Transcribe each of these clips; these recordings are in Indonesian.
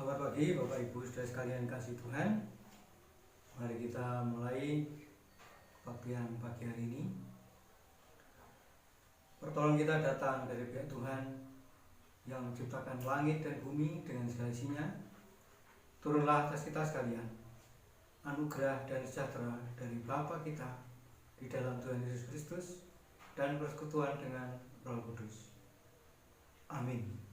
Selamat pagi Bapak Ibu Saudara sekalian kasih Tuhan. Mari kita mulai kebaktian pagi hari ini. Pertolongan kita datang dari pihak Tuhan yang menciptakan langit dan bumi dengan segala isinya. Turunlah atas kita sekalian anugerah dan sejahtera dari Bapa kita di dalam Tuhan Yesus Kristus dan persekutuan dengan Roh Kudus. Amin.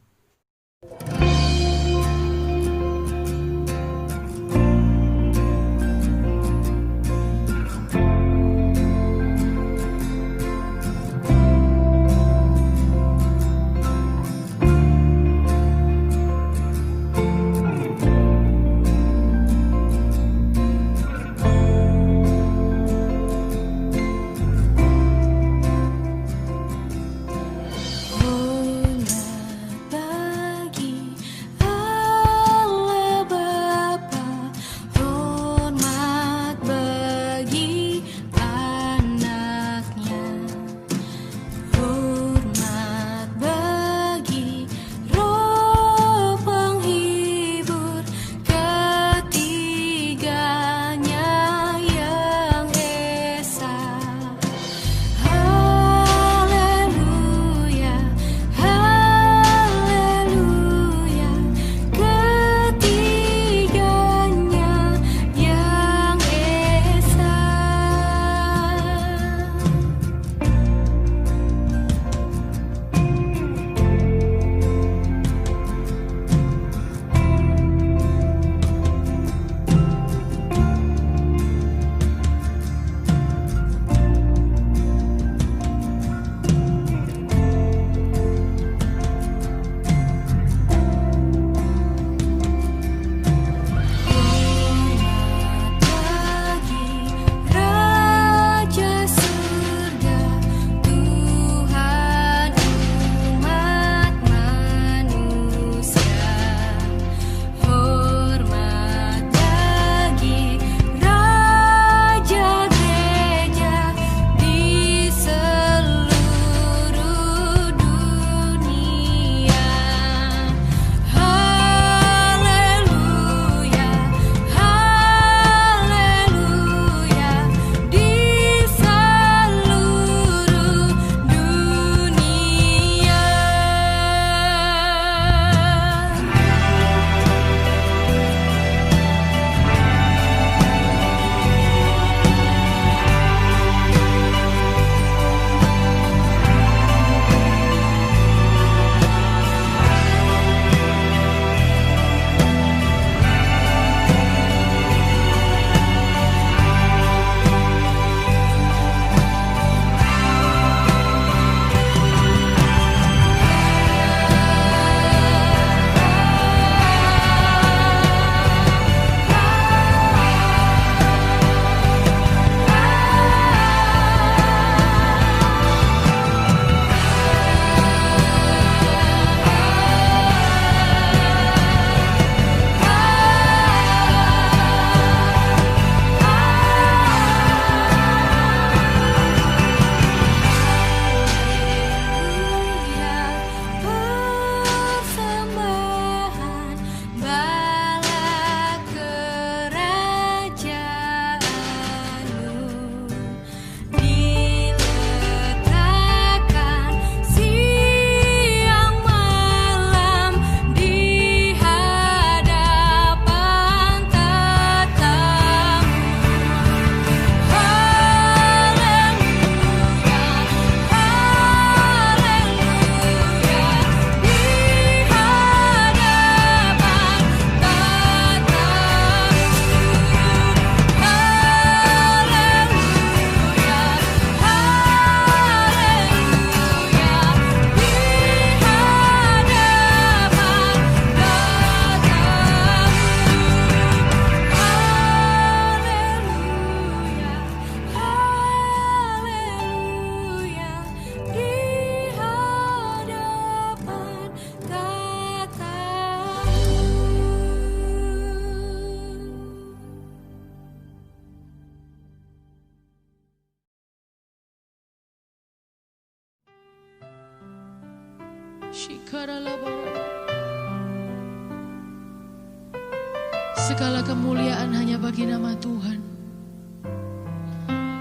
Segala kemuliaan hanya bagi nama Tuhan.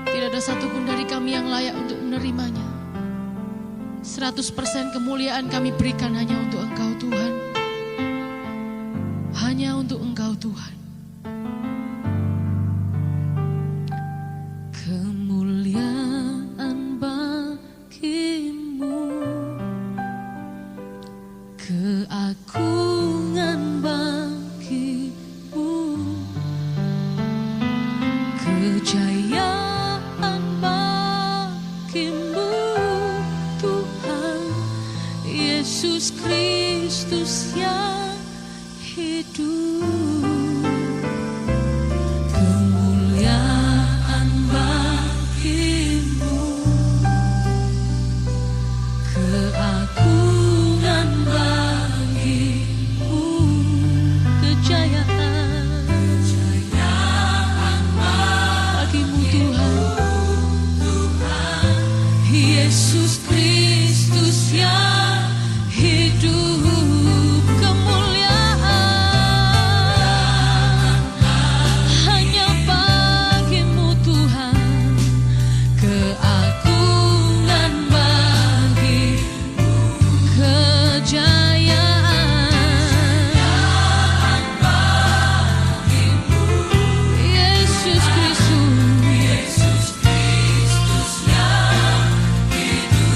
Tidak ada satupun dari kami yang layak untuk menerimanya. 100% kemuliaan kami berikan hanya untuk Engkau Tuhan. Hanya untuk Engkau Tuhan. Kemuliaan bagimu, keagungan bagimu, kejayaan bagimu Tuhan Yesus Kristus yang hidup. Kemuliaan bagimu, keagungan bagimu, kejayaan bagimu Tuhan Yesus Kristus yang hidup. Kemuliaan hanya bagimu Tuhan, keagungan bagimu, kejayaan bagimu, Yesus Kristus yang hidup.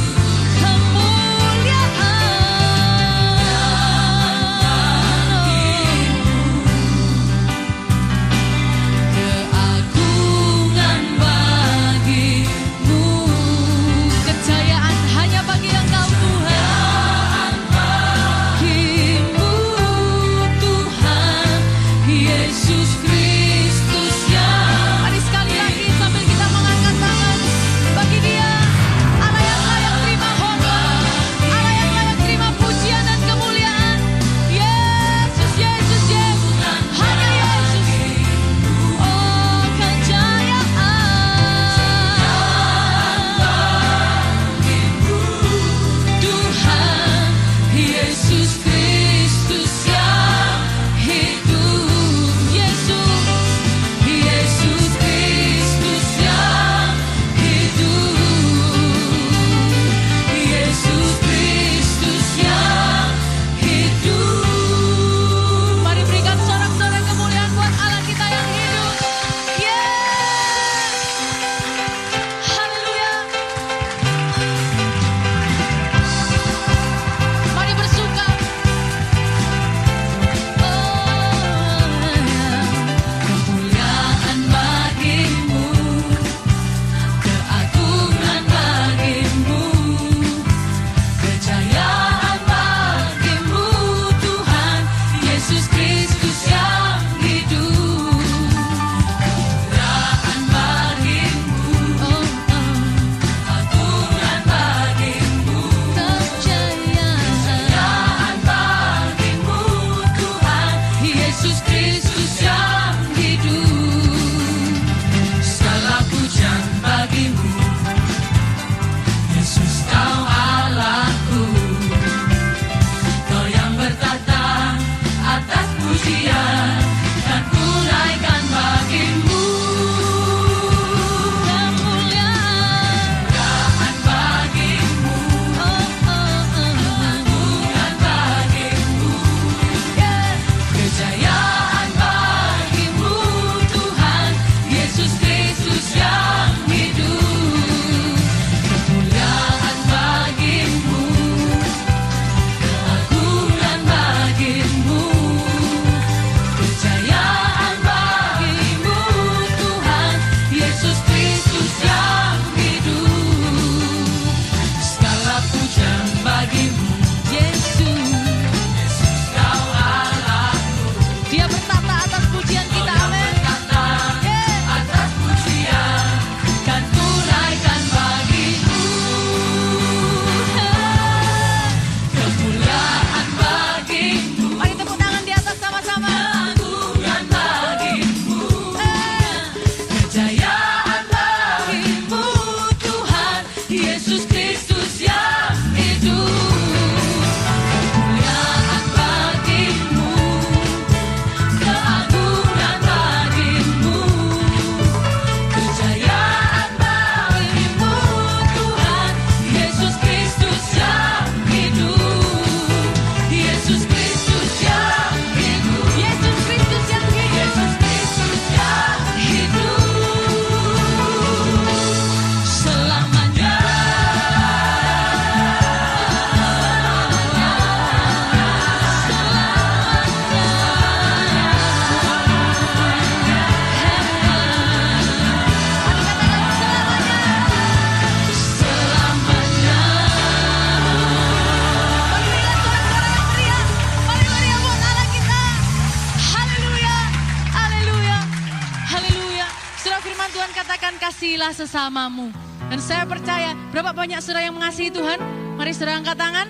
kasihilah sesamamu. Dan saya percaya, berapa banyak saudara yang mengasihi Tuhan? Mari saudara angkat tangan.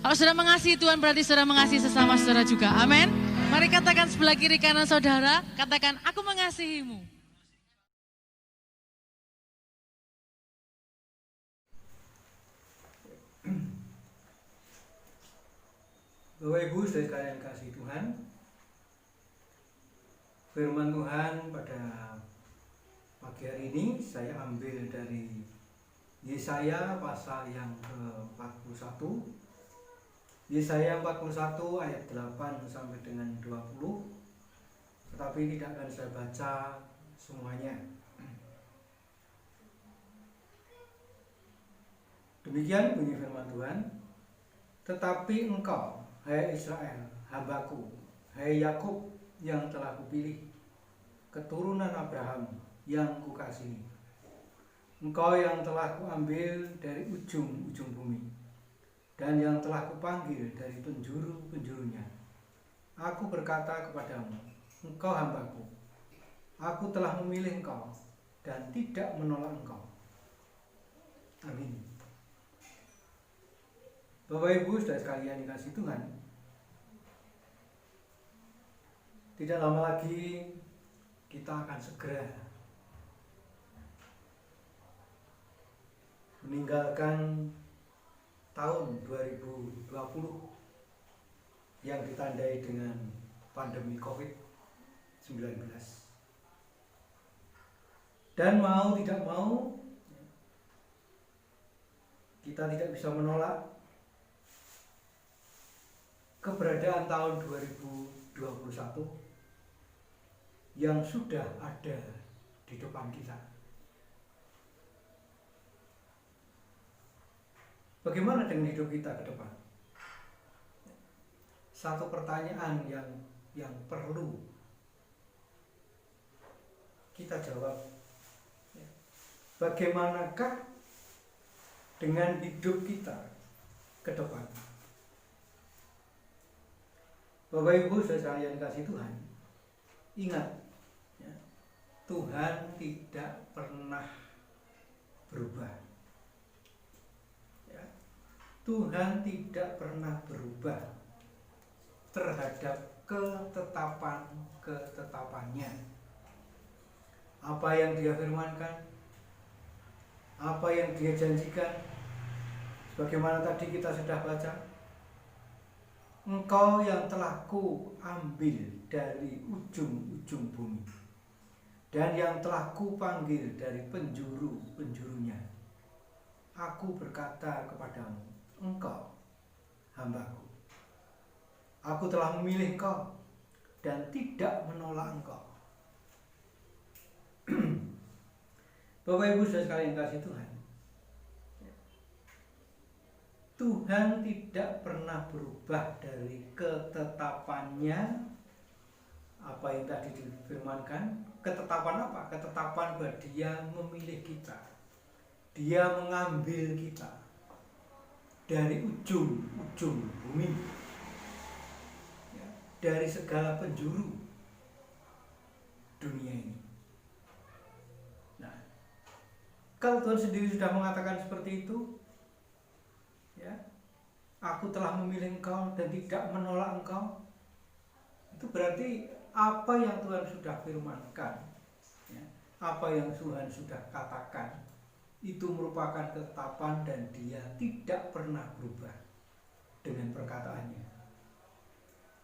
Kalau saudara mengasihi Tuhan, berarti saudara mengasihi sesama saudara juga. Amin. Mari katakan sebelah kiri kanan saudara, katakan, aku mengasihimu. Bapak Ibu saudara sekalian kasih Tuhan, firman Tuhan pada pagi hari ini saya ambil dari Yesaya pasal yang ke-41. Yesaya 41 ayat 8 sampai dengan 20. Tetapi tidak akan saya baca semuanya. Demikian bunyi firman Tuhan. Tetapi engkau, hai Israel, hambaku, hai Yakub yang telah kupilih, keturunan Abraham yang kukasihi. Engkau yang telah kuambil dari ujung-ujung bumi, dan yang telah kupanggil dari penjuru-penjurunya. Aku berkata kepadamu, engkau hambaku, aku telah memilih engkau, dan tidak menolak engkau. Amin. Bapak Ibu saudara sekalian dikasih Tuhan, tidak lama lagi kita akan segera meninggalkan tahun 2020 yang ditandai dengan pandemi COVID-19. Dan mau tidak mau, kita tidak bisa menolak keberadaan tahun 2021 yang sudah ada di depan kita. Bagaimana dengan hidup kita ke depan? Satu pertanyaan yang perlu kita jawab. Bagaimanakah dengan hidup kita ke depan? Bapak Ibu saudara yang kasih Tuhan, ingat, ya, Tuhan tidak pernah berubah. Ya, Tuhan tidak pernah berubah terhadap ketetapannya. Apa yang Dia firmankan, apa yang Dia janjikan, sebagaimana tadi kita sudah baca, engkau yang telah ku ambil dari ujung-ujung bumi, dan yang telah ku panggil dari penjuru-penjurunya. Aku berkata kepadamu, engkau hambaku. Aku telah memilih engkau dan tidak menolak engkau. Bapak Ibu saudara sekalian kasih Tuhan, Tuhan tidak pernah berubah dari ketetapannya. Apa yang tadi difirmankan, ketetapan apa? Ketetapan bahwa Dia memilih kita, Dia mengambil kita dari ujung-ujung bumi, ya, dari segala penjuru dunia ini. Nah, kalau Tuhan sendiri sudah mengatakan seperti itu, ya, aku telah memilih engkau dan tidak menolak engkau, itu berarti apa yang Tuhan sudah firmankan, ya, apa yang Tuhan sudah katakan, itu merupakan ketetapan dan Dia tidak pernah berubah dengan perkataannya.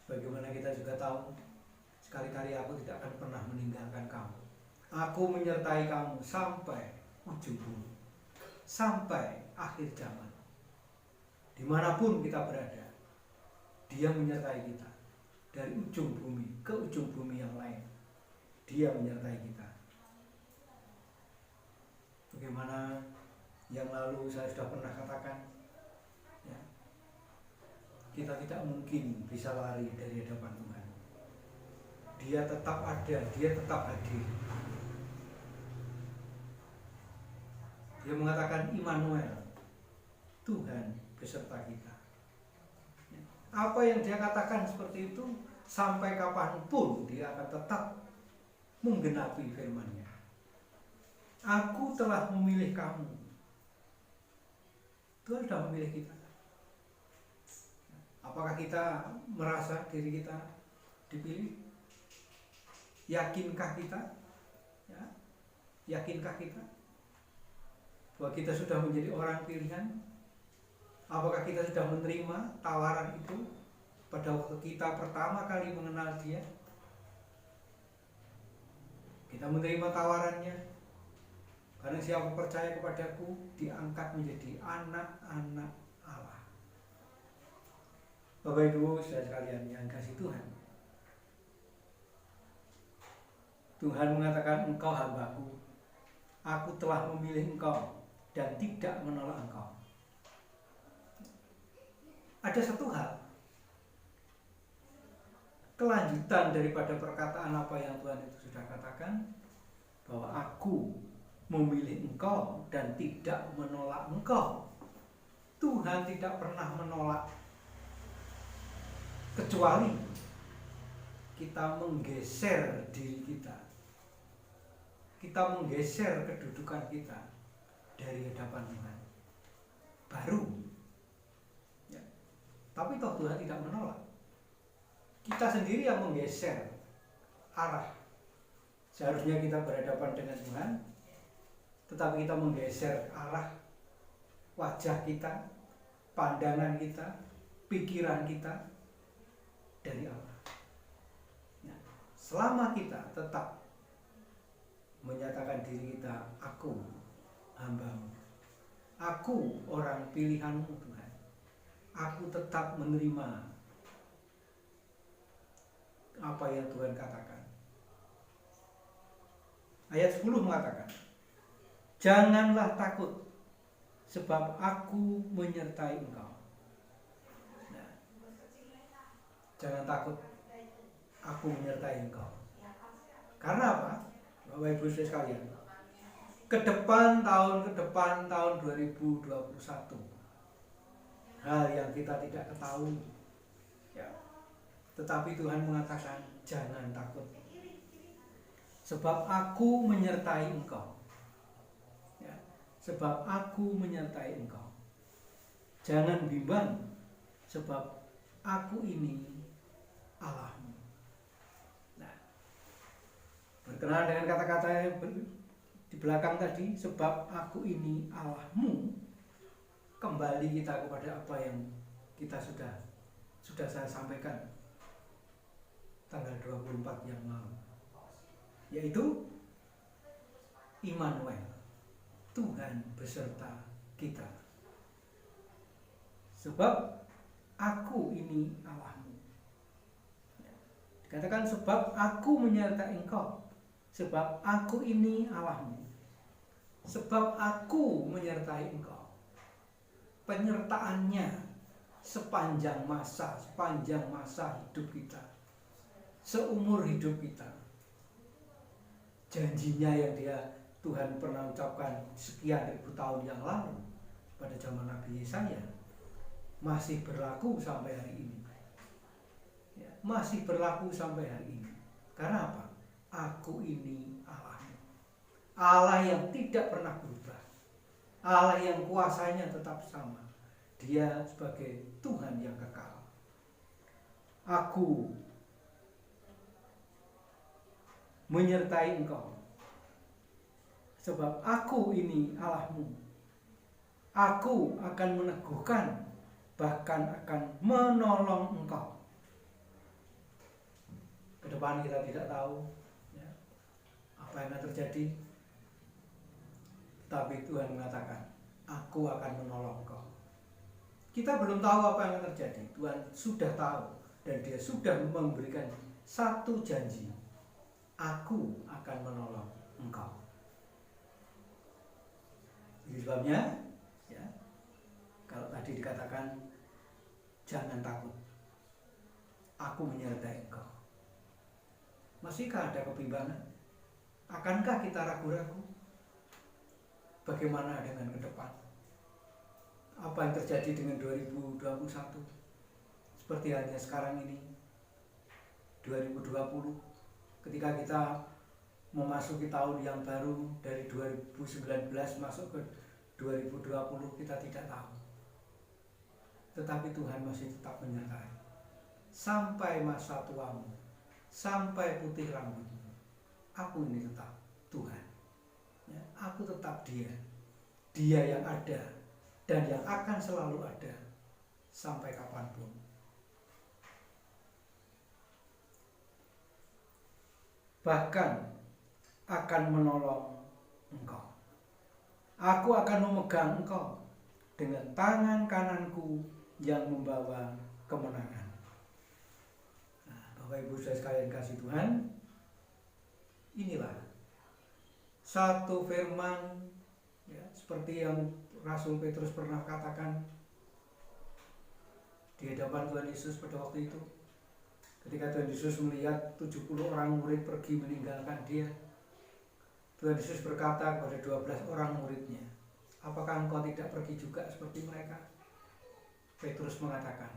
Sebagaimana kita juga tahu, sekali-kali aku tidak akan pernah meninggalkan kamu. Aku menyertai kamu sampai ujung bumi, sampai akhir zaman. Dimanapun kita berada, Dia menyertai kita. Dari ujung bumi ke ujung bumi yang lain, Dia menyertai kita. Bagaimana yang lalu saya sudah pernah katakan, ya, kita tidak mungkin bisa lari dari hadapan Tuhan. Dia tetap ada, Dia tetap hadir. Dia mengatakan Immanuel, Tuhan beserta kita. Apa yang Dia katakan seperti itu, sampai kapanpun Dia akan tetap menggenapi firman-Nya. Aku telah memilih kamu. Tuhan sudah memilih kita. Apakah kita merasa diri kita dipilih? Yakinkah kita? Ya, yakinkah kita bahwa kita sudah menjadi orang pilihan? Apakah kita sudah menerima tawaran itu pada waktu kita pertama kali mengenal Dia? Kita menerima tawarannya, karena siapa percaya kepadaku diangkat menjadi anak-anak Allah. Bapak Ibu saudara sekalian yang kasih Tuhan, Tuhan mengatakan, engkau hambaku, aku telah memilih engkau dan tidak menolak engkau. Ada satu hal, kelanjutan daripada perkataan apa yang Tuhan itu sudah katakan, bahwa aku memilih engkau dan tidak menolak engkau. Tuhan tidak pernah menolak, kecuali kita menggeser diri kita, kita menggeser kedudukan kita dari hadapan Tuhan, baru ya. Tapi toh Tuhan tidak menolak, kita sendiri yang menggeser arah. Seharusnya kita berhadapan dengan Tuhan, tetapi kita menggeser arah wajah kita, pandangan kita, pikiran kita dari Allah. Nah, selama kita tetap menyatakan diri kita, aku hambamu, aku orang pilihanmu Tuhan, aku tetap menerima apa yang Tuhan katakan. Ayat 10 mengatakan, janganlah takut, sebab aku menyertai engkau. Nah, jangan takut, aku menyertai engkau. Karena apa? Bapak Ibu sekalian, ke depan tahun 2021, hal yang kita tidak ketahui ya, tetapi Tuhan mengatakan jangan takut, sebab aku menyertai engkau ya, sebab aku menyertai engkau. Jangan bimbang, sebab aku ini Allahmu. Nah, berkenaan dengan kata-kata yang di belakang tadi, sebab aku ini Allahmu, kembali kita kepada apa yang kita sudah saya sampaikan tanggal 24 yang lalu, yaitu Immanuel, Tuhan beserta kita. Sebab aku ini Allahmu. Dikatakan sebab aku menyertai engkau, sebab aku ini Allahmu, sebab aku menyertai engkau. Penyertaannya sepanjang masa hidup kita, seumur hidup kita. Janjinya yang Tuhan pernah ucapkan sekian ribu tahun yang lalu pada zaman Nabi Yesaya masih berlaku sampai hari ini ya, masih berlaku sampai hari ini. Karena apa? Aku ini Allahmu, Allah yang tidak pernah berubah, Allah yang kuasanya tetap sama. Dia sebagai Tuhan yang kekal. Aku menyertai engkau, sebab aku ini Allahmu. Aku akan meneguhkan, bahkan akan menolong engkau. Ke depan kita tidak tahu ya, apa yang akan terjadi, tapi Tuhan mengatakan, aku akan menolong engkau. Kita belum tahu apa yang akan terjadi, Tuhan sudah tahu, dan Dia sudah memberikan satu janji, aku akan menolong engkau. Jadi sebabnya ya, kalau tadi dikatakan jangan takut, aku menyertai engkau, masihkah ada kebimbangan? Akankah kita ragu-ragu? Bagaimana dengan ke depan? Apa yang terjadi dengan 2021? Seperti halnya sekarang ini 2020, ketika kita memasuki tahun yang baru dari 2019 masuk ke 2020 kita tidak tahu. Tetapi Tuhan masih tetap menyertai. Sampai masa tuamu, sampai putih rambutmu, aku ini tetap Tuhan. Ya, aku tetap Dia. Dia yang ada dan yang akan selalu ada sampai kapanpun. Bahkan akan menolong engkau. Aku akan memegang engkau dengan tangan kananku yang membawa kemenangan. Nah, Bapak Ibu saudara sekalian kasih Tuhan, inilah satu firman ya, seperti yang Rasul Petrus pernah katakan di hadapan Tuhan Yesus pada waktu itu. Ketika Tuhan Yesus melihat 70 orang murid pergi meninggalkan dia, Tuhan Yesus berkata kepada 12 orang muridnya, apakah engkau tidak pergi juga seperti mereka? Petrus mengatakan,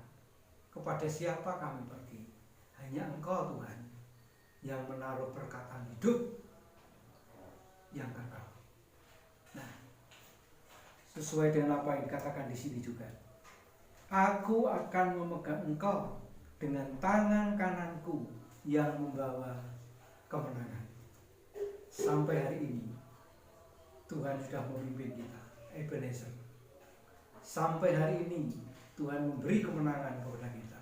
kepada siapa kami pergi? Hanya engkau Tuhan yang menaruh perkataan hidup yang kekal. Nah, sesuai dengan apa yang dikatakan di sini juga, aku akan memegang engkau dengan tangan kananku yang membawa kemenangan. Sampai hari ini Tuhan sudah memimpin kita, Ebenezer. Sampai hari ini Tuhan memberi kemenangan kepada kita.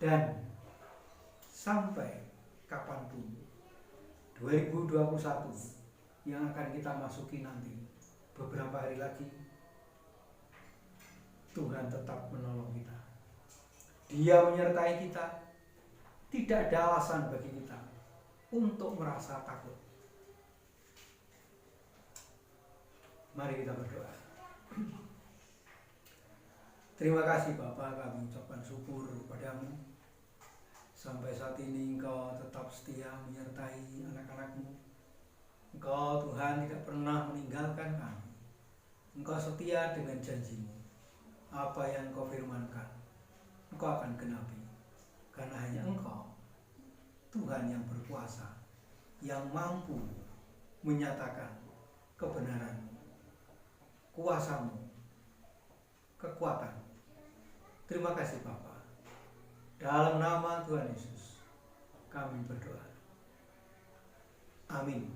Dan sampai kapanpun 2021 yang akan kita masuki nanti, beberapa hari lagi, Tuhan tetap menolong kita. Dia menyertai kita. Tidak ada alasan bagi kita untuk merasa takut. Mari kita berdoa. Terima kasih Bapa, kami ucapkan syukur kepadamu. Sampai saat ini Engkau tetap setia menyertai anak-anak-Mu. Engkau Tuhan tidak pernah meninggalkan kami. Engkau setia dengan janji-Mu. Apa yang Engkau firmankan, Engkau akan genapi. Karena hanya Engkau Tuhan yang berkuasa, yang mampu menyatakan kebenaran, kuasa-Mu, kekuatan. Terima kasih Bapa. Dalam nama Tuhan Yesus kami berdoa. Amin.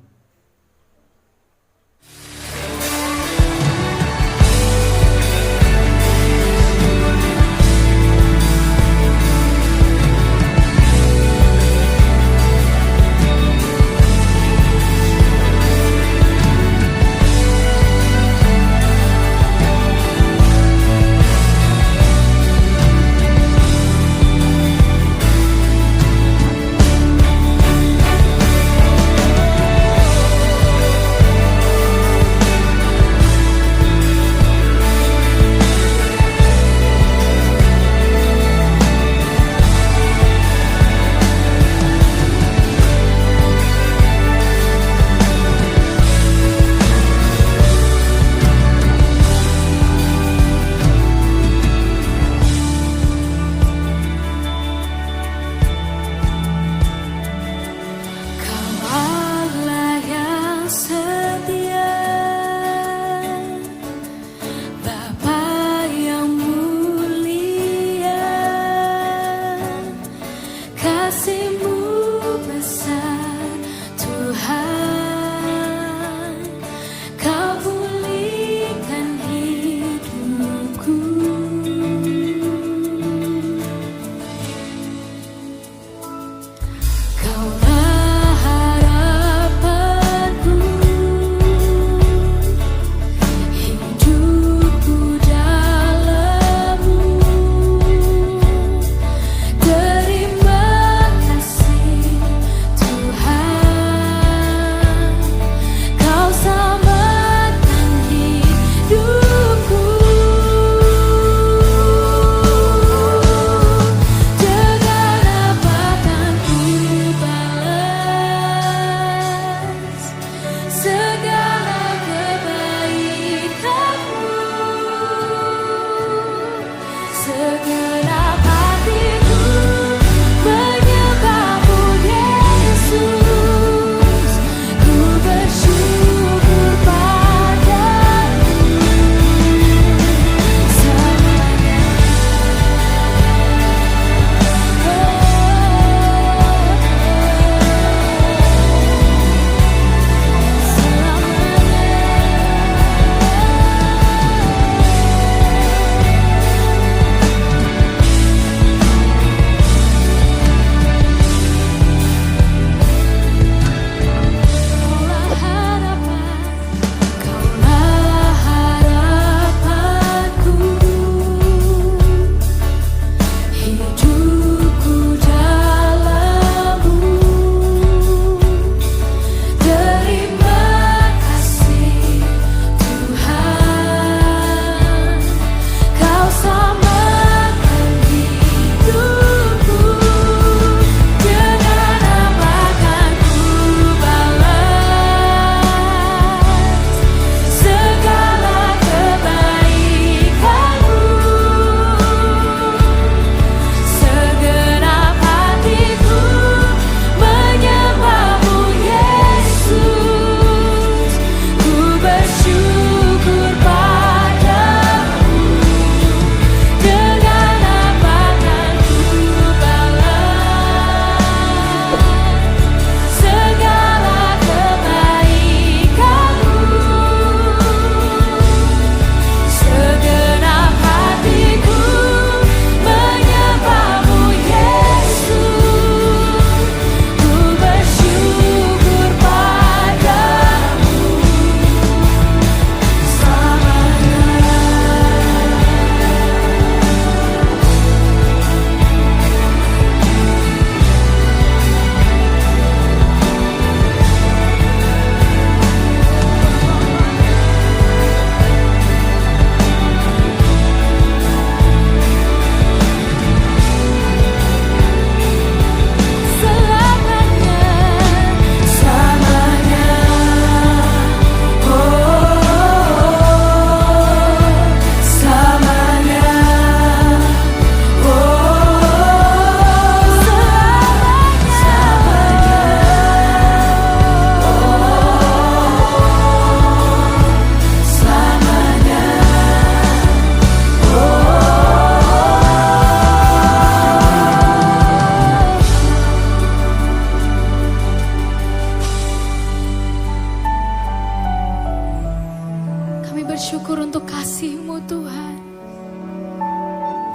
bersyukur untuk kasih-Mu Tuhan.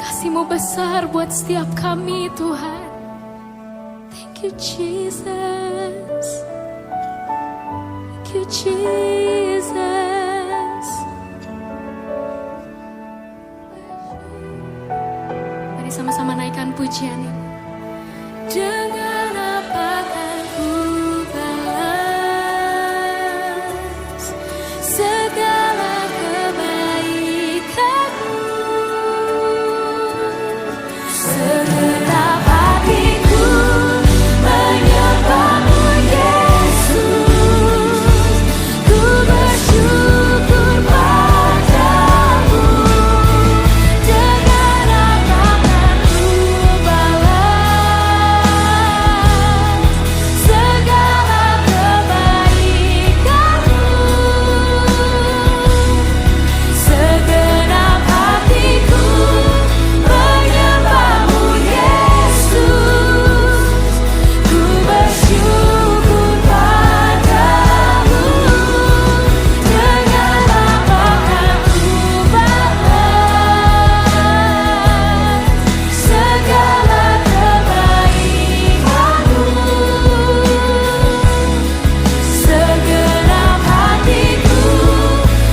Kasih-Mu besar buat setiap kami Tuhan. Thank you Jesus. Thank you Jesus. Mari sama-sama naikkan pujian ini. Dengan apa kan ku balas segala kebaikan-Mu? Segenap hatiku menyembah-Mu Yesus. Ku bersyukur padamu. Dengan apa kan ku balas segala kebaikan-Mu? Segenap hatiku menyembah-Mu Yesus. Ku bersyukur padamu. Dengan apa kan ku balas segala kebaikan-Mu? Segenap hatiku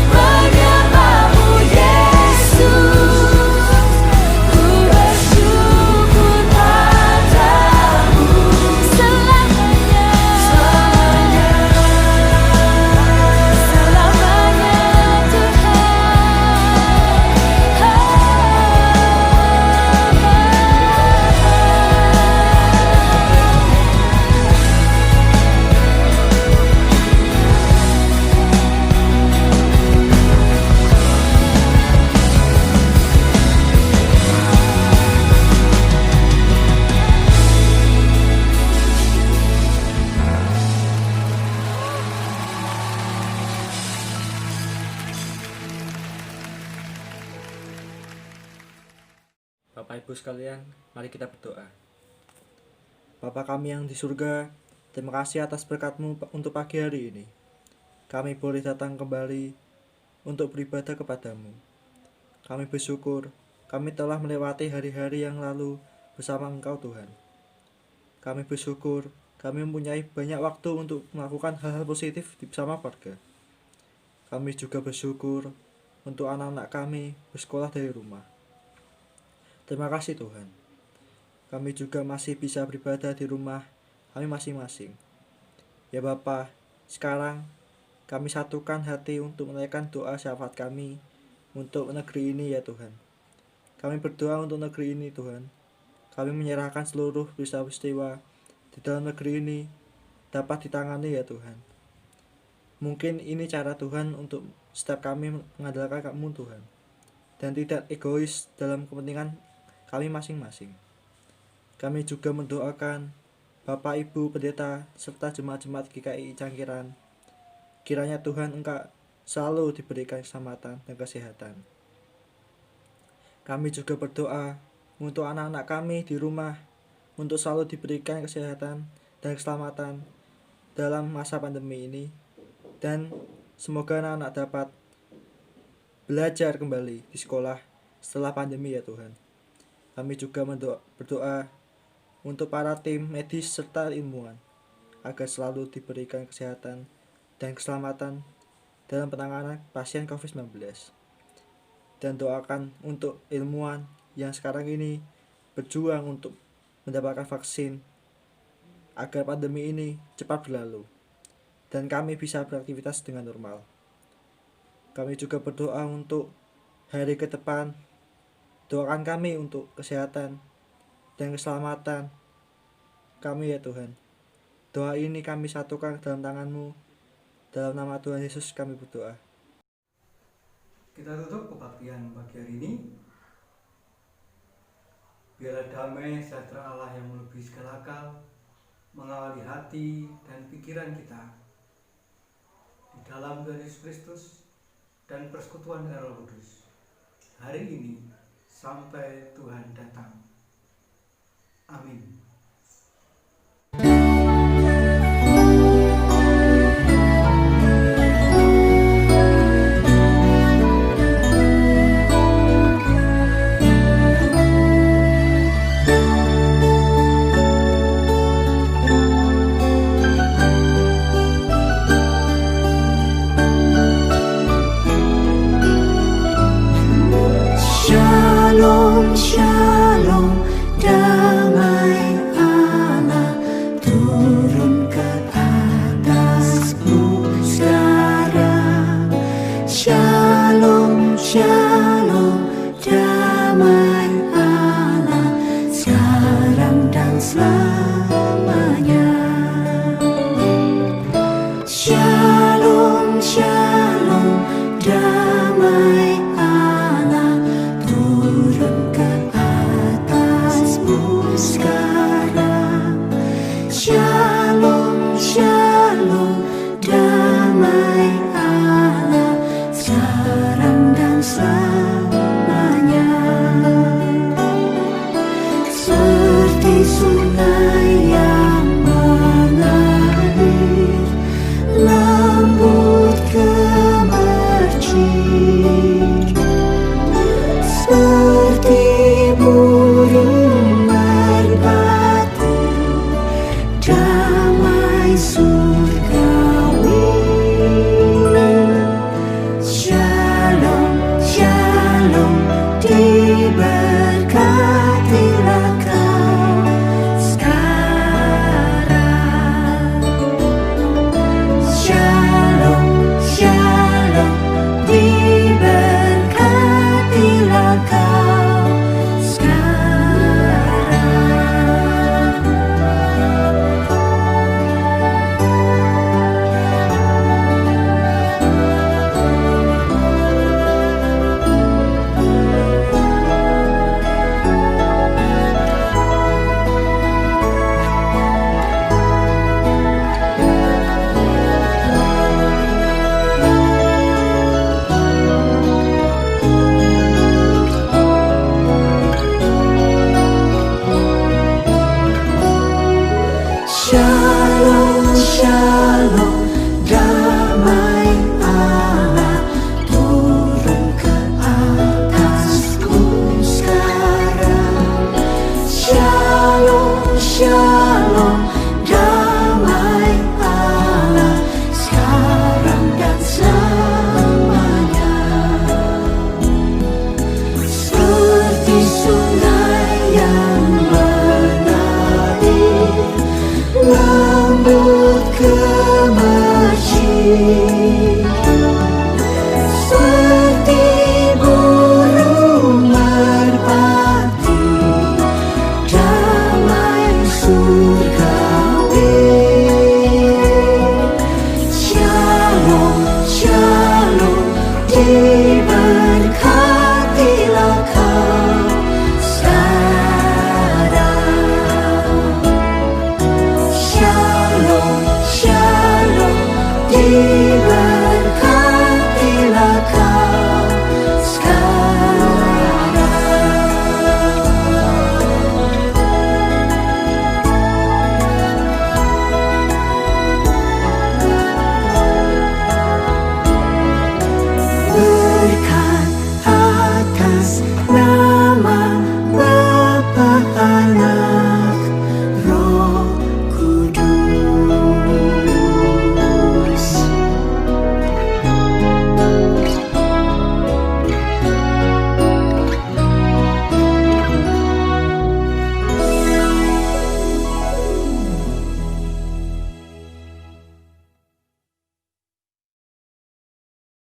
menyembah-Mu Yesus. Ku bersyukur padamu selamanya, selamanya Bapak Ibu sekalian, mari kita berdoa. Bapa kami yang di surga, terima kasih atas berkat-Mu untuk pagi hari ini. Kami boleh datang kembali untuk beribadah kepadamu. Kami bersyukur, kami telah melewati hari-hari yang lalu bersama Engkau Tuhan. Kami bersyukur, kami mempunyai banyak waktu untuk melakukan hal-hal positif bersama keluarga. Kami juga bersyukur untuk anak-anak kami bersekolah dari rumah. Terima kasih Tuhan. Kami juga masih bisa beribadah di rumah kami masing-masing. Ya Bapa, sekarang kami satukan hati untuk menaikkan doa syafaat kami untuk negeri ini ya Tuhan. Kami berdoa untuk negeri ini Tuhan. Kami menyerahkan seluruh peristiwa di dalam negeri ini dapat ditangani ya Tuhan. Mungkin ini cara Tuhan untuk setiap kami mengandalkan Kamu Tuhan. Dan tidak egois dalam kepentingan kami masing-masing. Kami juga mendoakan Bapak Ibu Pendeta serta jemaat-jemaat GKI Cangkiran. Kiranya Tuhan Engkau selalu diberikan keselamatan dan kesehatan. Kami juga berdoa untuk anak-anak kami di rumah untuk selalu diberikan kesehatan dan keselamatan dalam masa pandemi ini. Dan semoga anak-anak dapat belajar kembali di sekolah setelah pandemi ya Tuhan. Kami juga berdoa untuk para tim medis serta ilmuwan agar selalu diberikan kesehatan dan keselamatan dalam penanganan pasien COVID-19. Dan doakan untuk ilmuwan yang sekarang ini berjuang untuk mendapatkan vaksin agar pandemi ini cepat berlalu dan kami bisa beraktivitas dengan normal. Kami juga berdoa untuk hari ke depan. Doakan kami untuk kesehatan dan keselamatan kami ya Tuhan. Doa ini kami satukan dalam tangan-Mu. Dalam nama Tuhan Yesus kami berdoa. Kita tutup kebaktian pagi hari ini. Biarlah damai sejahtera Allah yang melebihi segala akal mengawali hati dan pikiran kita di dalam Tuhan Yesus Kristus dan persekutuan dengan Roh Kudus hari ini sampai Tuhan datang. Amin. Shalom, damai Allah turun ke atasmu sekarang. Shalom, shalom.